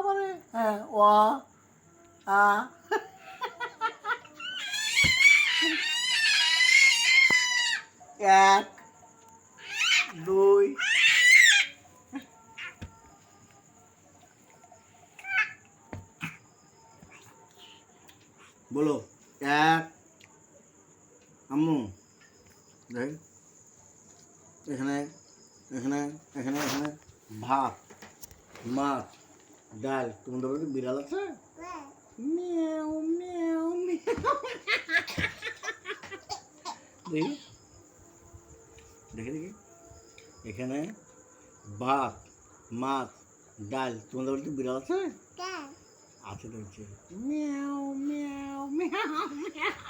বাবারে হ্যাঁ অ আ এক দুই বলো এক আম্মু দেখ এখানে এখানে এখানে এখানে ভাত মাছ ডাল তোমাদের বাড়িতে বিড়াল আছে মিয়াও মিয়াও মিয়াও দেখি দেখি দেখি এখানে ভাত মাছ ডাল তোমাদের বাড়িতে বিড়াল আছে আছে দেখছি মিয়াও মিয়াও মিয়াও মিয়াও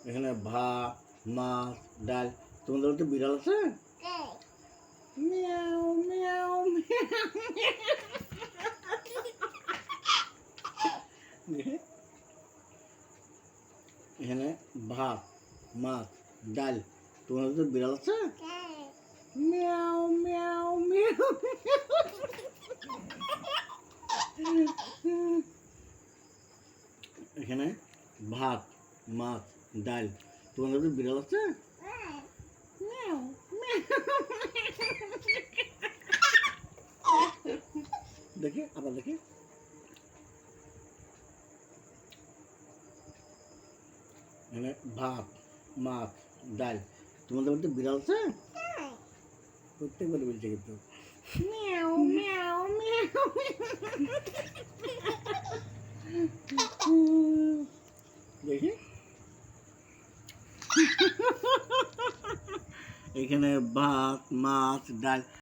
এখানে ভাত মাছ ডাল তোমাদের বাড়িতে বিড়াল আছে মিয়াও মিয়াও এখানে ভাত মাছ ডাল তোমাদের বাড়িতে বিড়াল আছে মিয়াও মিয়াও মিয়াও এখানে ভাত মাছ ডাল তোমাদের বাড়িতে বিড়াল আছে মিয়াও দেখি আবার দেখি এখানে ভাত মাছ ডাল তোমাদের বাড়িতে বিড়াল আছে প্রত্যেকবার বলছে কিন্তু মিয়াও মিয়াও মিয়াও দেখি এখানে ভাত মাছ ডাল